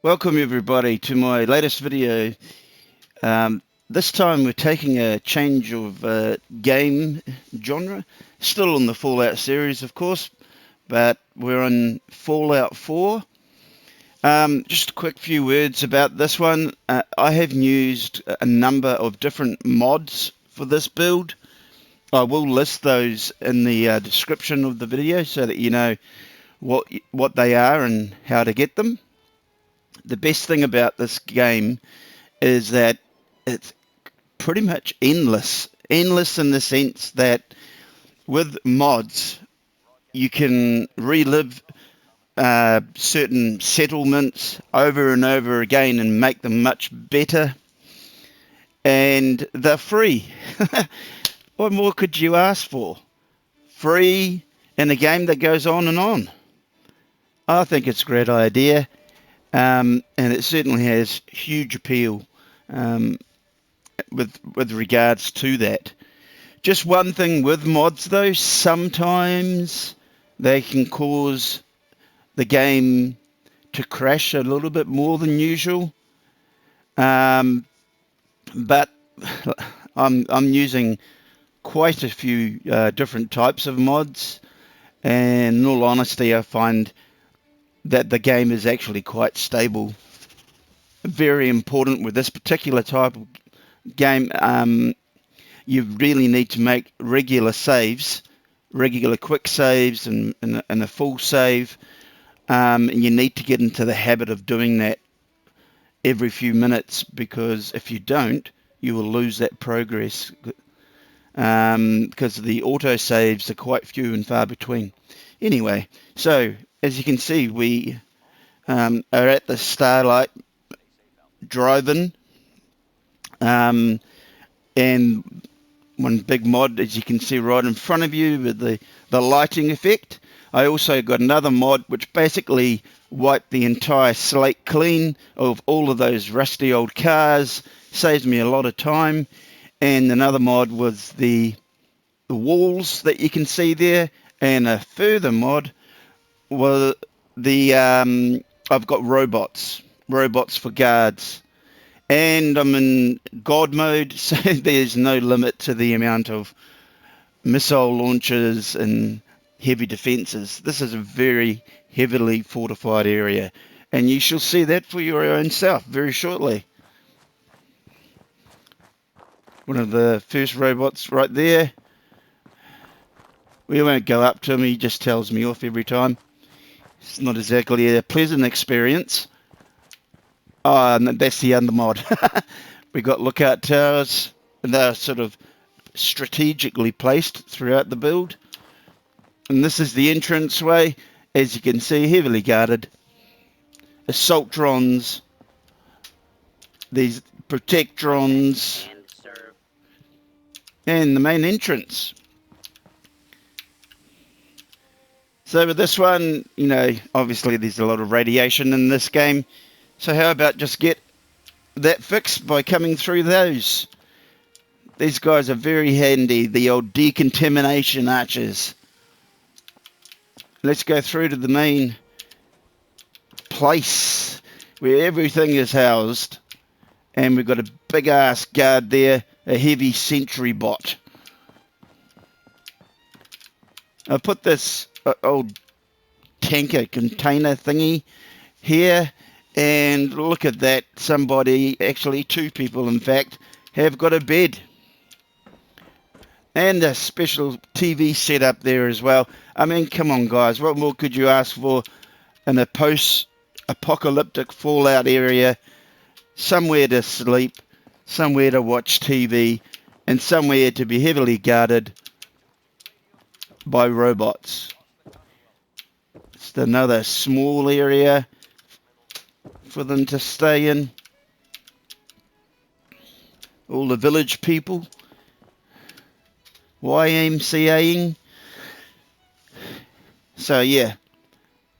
Welcome everybody to my latest video. This time we're taking a change of game genre. Still on the Fallout series, of course, but we're on Fallout 4. Just a quick few words about this one. I have used a number of different mods for this build. I will list those in the description of the video so that you know what they are and how to get them. The best thing about this game is that it's pretty much endless. Endless in the sense that with mods, you can relive certain settlements over and over again and make them much better. And they're free. What more could you ask for? Free in a game that goes on and on. I think it's a great idea. And it certainly has huge appeal with regards to that. Just one thing with mods though, sometimes they can cause the game to crash a little bit more than usual. But I'm using quite a few different types of mods, and in all honesty I find that the game is actually quite stable. Very important with this particular type of game. You really need to make regular saves, regular quick saves and a full save. And you need to get into the habit of doing that every few minutes, because if you don't, you will lose that progress, because the auto saves are quite few and far between. Anyway, so as you can see, we are at the Starlight Drive-In, and one big mod, as you can see right in front of you, with the lighting effect. I also got another mod which basically wiped the entire slate clean of all of those rusty old cars, saves me a lot of time. And another mod was the walls that you can see there, and a further mod was I've got robots for guards, and I'm in God mode, so there's no limit to the amount of missile launchers and heavy defences. This is a very heavily fortified area, and you shall see that for your own self very shortly. One of the first robots right there. We won't go up to him, he just tells me off every time. It's not exactly a pleasant experience. Oh, and that's the under mod. We got lookout towers, and they're sort of strategically placed throughout the build. And this is the entranceway, as you can see, heavily guarded. Assault drones, these protect drones, and the main entrance. So with this one, you know, obviously there's a lot of radiation in this game. So how about just get that fixed by coming through those? These guys are very handy, the old decontamination archers. Let's go through to the main place where everything is housed. And we've got a big ass guard there, a heavy sentry bot. I put this old tanker container thingy here, and look at that, somebody, actually two people in fact, have got a bed and a special TV setup there as well. I mean, come on guys, what more could you ask for in a post-apocalyptic Fallout area? Somewhere to sleep, somewhere to watch TV, and somewhere to be heavily guarded by robots. It's another small area for them to stay in. All the village people YMCAing. So yeah,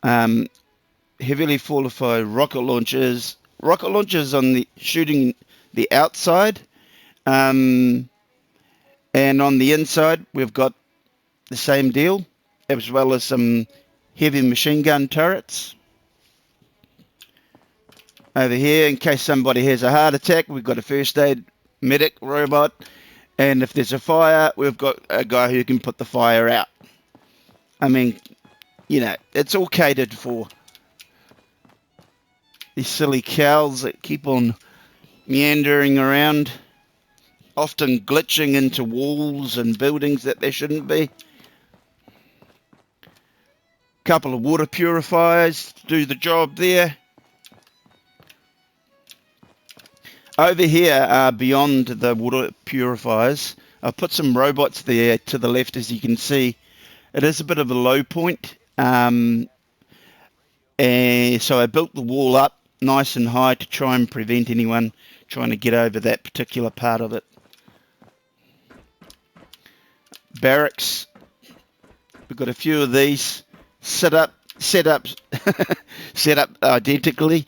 heavily fortified rocket launchers on the shooting the outside, and on the inside we've got the same deal, as well as some heavy machine gun turrets. Over here, in case somebody has a heart attack, we've got a first aid medic robot. And if there's a fire, we've got a guy who can put the fire out. I mean, you know, it's all catered for. These silly cows that keep on meandering around, often glitching into walls and buildings that they shouldn't be. Couple of water purifiers to do the job there. Over here, beyond the water purifiers, I've put some robots there to the left, as you can see. It is a bit of a low point, and so I built the wall up nice and high to try and prevent anyone trying to get over that particular part of it. Barracks, we've got a few of these set up identically.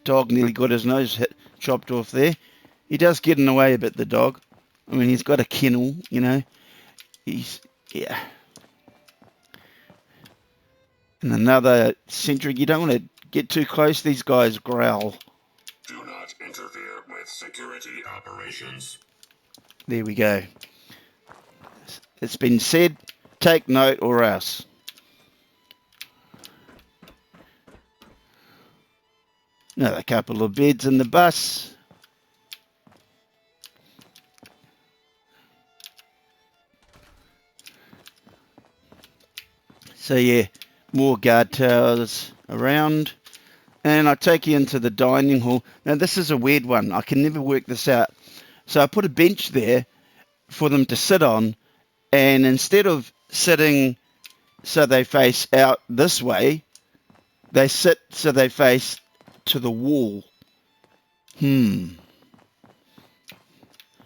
Dog nearly got his nose chopped off there. He does get in the way a bit, the dog. I mean, he's got a kennel, you know. Yeah. And another sentry. You don't want to get too close. These guys growl. Do not interfere with security operations. There we go. It's been said. Take note or else. Another couple of beds in the bus. So yeah, more guard towers around. And I take you into the dining hall. Now this is a weird one. I can never work this out. So I put a bench there for them to sit on. And instead of sitting so they face out this way, they sit so they face to the wall.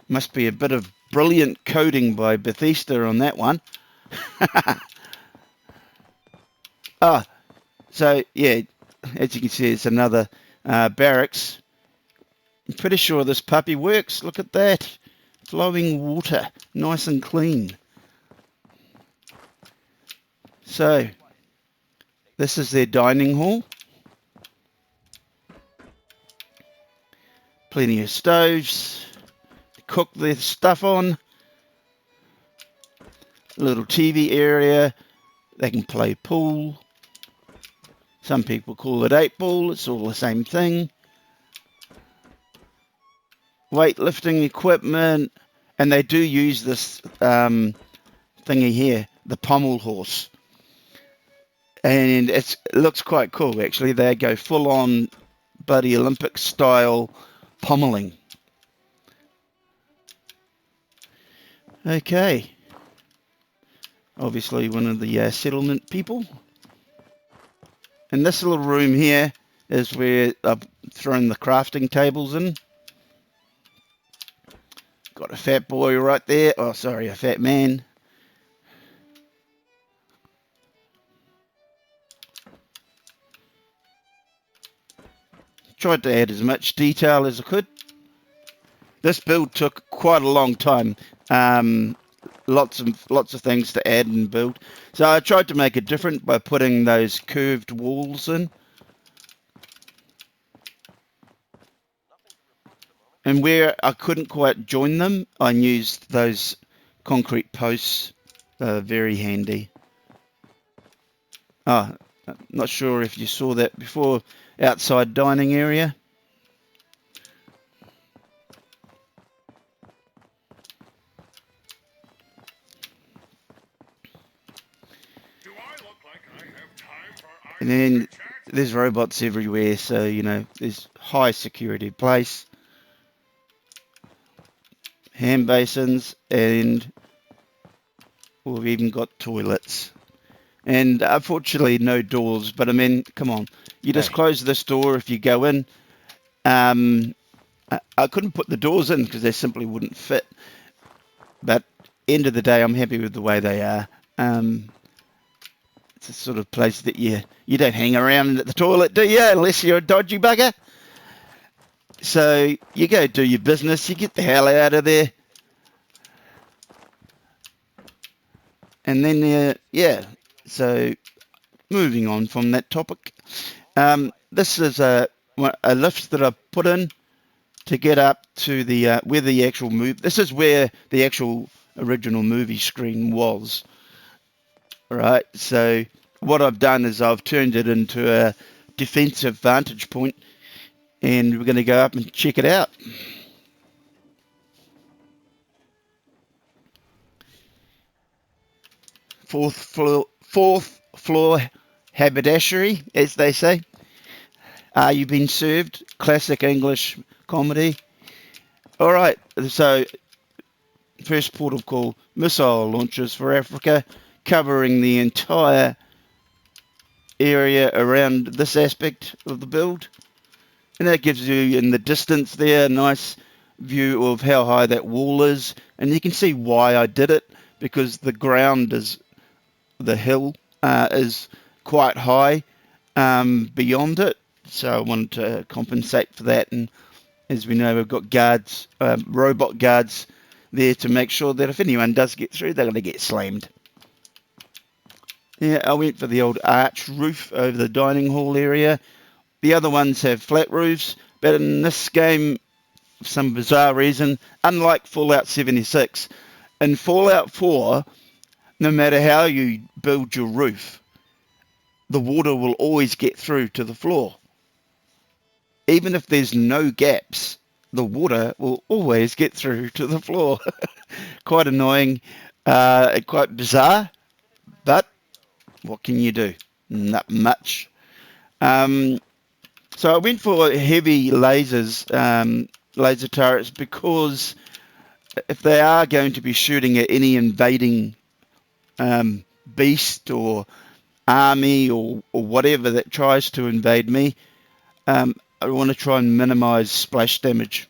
Must be a bit of brilliant coding by Bethesda on that one. So yeah, as you can see, it's another barracks. I'm pretty sure this puppy works. Look at that. Flowing water. Nice and clean. So, this is their dining hall. Plenty of stoves to cook their stuff on. A little TV area. They can play pool. Some people call it 8-ball. It's all the same thing. Weightlifting equipment. And they do use this thingy here, the pommel horse. And it looks quite cool, actually. They go full-on bloody Olympic-style pommeling. Okay. Obviously one of the settlement people. And this little room here is where I've thrown the crafting tables in. Got a fat boy right there. Oh, sorry, a fat man. Tried to add as much detail as I could. This build took quite a long time. Lots of things to add and build. So I tried to make it different by putting those curved walls in. And where I couldn't quite join them, I used those concrete posts. Very handy. Oh, not sure if you saw that before. Outside dining area. And then there's robots everywhere, so you know there's high security place. Hand basins, and we've even got toilets. And unfortunately no doors, but I mean, come on. You just close this door if you go in. I couldn't put the doors in because they simply wouldn't fit. But end of the day, I'm happy with the way they are. It's a sort of place that you don't hang around at the toilet, do you? Unless you're a dodgy bugger. So you go do your business. You get the hell out of there. And then, yeah, so moving on from that topic. This is a lift that I put in to get up to the where the actual move. This is where the actual original movie screen was. Right. So what I've done is I've turned it into a defensive vantage point, and we're going to go up and check it out. Fourth floor haberdashery, as they say. Are you being served? Classic English comedy. All right, so first port of call, missile launchers for Africa, covering the entire area around this aspect of the build. And that gives you, in the distance there, a nice view of how high that wall is. And you can see why I did it, because the ground is, the hill is quite high beyond it. So I wanted to compensate for that. And as we know, we've got guards, robot guards there to make sure that if anyone does get through, they're going to get slammed. Yeah, I went for the old arch roof over the dining hall area. The other ones have flat roofs, but in this game, for some bizarre reason, unlike Fallout 76, in Fallout 4, no matter how you build your roof, the water will always get through to the floor. Even if there's no gaps, the water will always get through to the floor. Quite annoying, quite bizarre, but what can you do? Not much. So I went for heavy lasers, laser turrets, because if they are going to be shooting at any invading beast or army or whatever that tries to invade me, I want to try and minimize splash damage.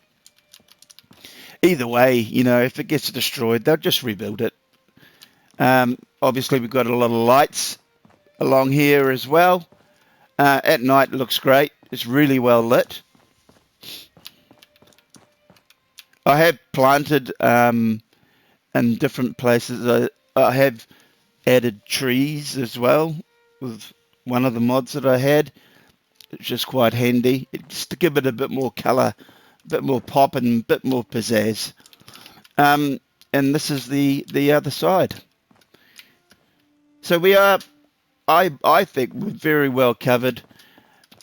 Either way, you know, if it gets destroyed, they'll just rebuild it. Obviously, we've got a lot of lights along here as well. At night, it looks great. It's really well lit. I have planted in different places. I have added trees as well with one of the mods that I had. It's just quite handy, just to give it a bit more colour, a bit more pop, and a bit more pizzazz. And this is the other side. So we are, I think, we're very well covered.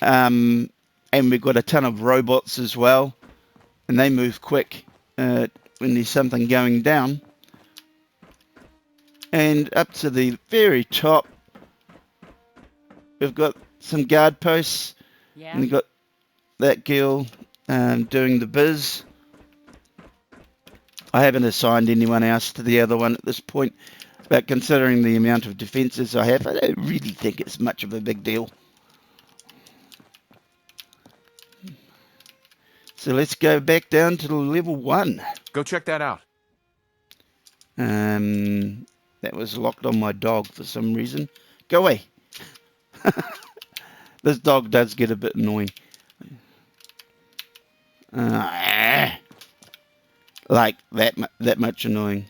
And we've got a ton of robots as well, and they move quick when there's something going down. And up to the very top, we've got some guard posts. Yeah. And we've got that girl doing the biz. I haven't assigned anyone else to the other one at this point, but considering the amount of defences I have, I don't really think it's much of a big deal. So let's go back down to level 1. Go check that out. That was locked on my dog for some reason. Go away. This dog does get a bit annoying. Like that much annoying.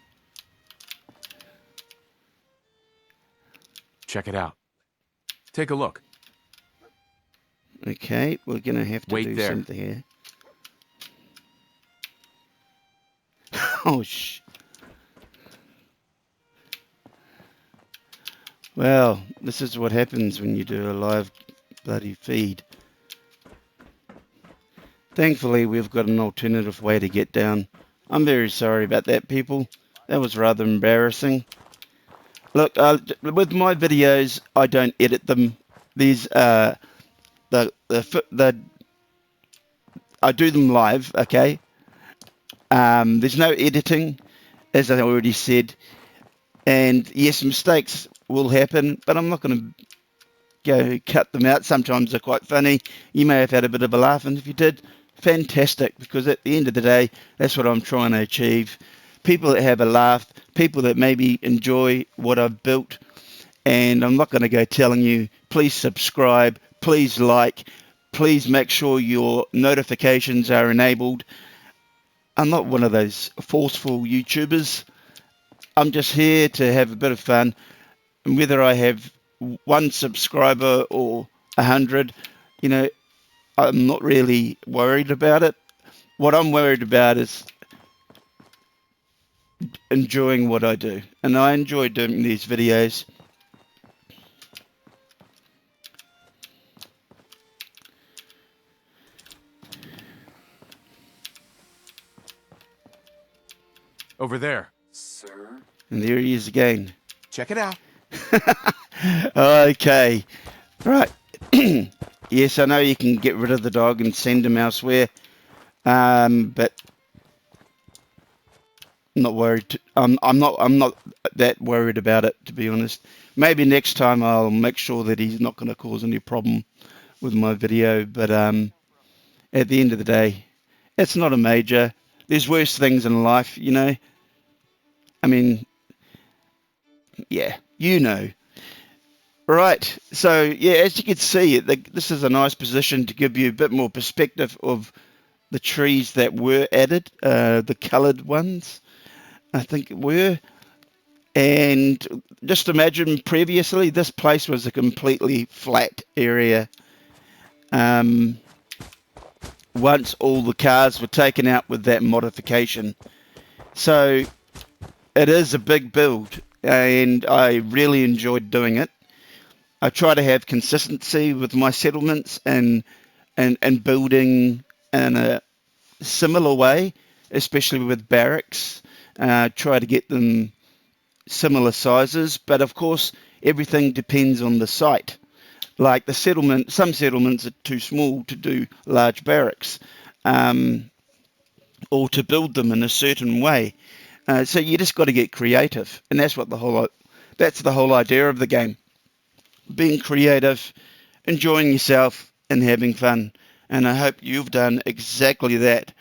Check it out. Take a look. Okay, we're going to have to do something here. Oh, Well, this is what happens when you do a live bloody feed. Thankfully, we've got an alternative way to get down. I'm very sorry about that, people. That was rather embarrassing. Look, with my videos, I don't edit them. These I do them live, okay? There's no editing, as I already said. And yes, mistakes will happen, but I'm not going to go cut them out. Sometimes they're quite funny. You may have had a bit of a laugh, and if you did, fantastic, because at the end of the day, that's what I'm trying to achieve. People that have a laugh, people that maybe enjoy what I've built, and I'm not going to go telling you, please subscribe, please like, please make sure your notifications are enabled. I'm not one of those forceful YouTubers. I'm just here to have a bit of fun, and whether I have one subscriber or 100, you know, I'm not really worried about it. What I'm worried about is enjoying what I do. And I enjoy doing these videos. Over there. Sir? And there he is again. Check it out. Okay. Right. Yes, I know you can get rid of the dog and send him elsewhere. But I'm not worried. I'm not that worried about it, to be honest. Maybe next time I'll make sure that he's not going to cause any problem with my video. But at the end of the day, it's not a major. There's worse things in life, you know. I mean, yeah, you know. Right. So yeah, as you can see, this is a nice position to give you a bit more perspective of the trees that were added, the coloured ones, I think it were. And just imagine previously, this place was a completely flat area. Once all the cars were taken out with that modification. So it is a big build, and I really enjoyed doing it. I try to have consistency with my settlements and building in a similar way, especially with barracks. Try to get them similar sizes, but of course everything depends on the site. Like the settlement, some settlements are too small to do large barracks, or to build them in a certain way. So you just got to get creative, and that's the whole idea of the game: being creative, enjoying yourself, and having fun. And I hope you've done exactly that.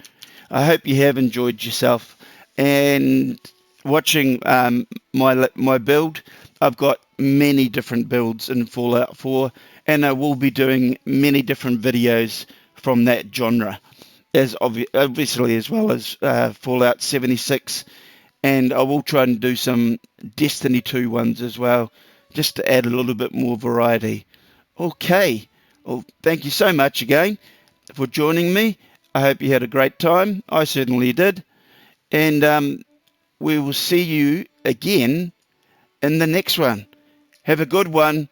I hope you have enjoyed yourself and watching my build. I've got many different builds in Fallout 4, and I will be doing many different videos from that genre, as obviously as well as Fallout 76, and I will try and do some Destiny 2 ones as well, just to add a little bit more variety. Okay, well, thank you so much again for joining me. I hope you had a great time. I certainly did. And we will see you again in the next one. Have a good one.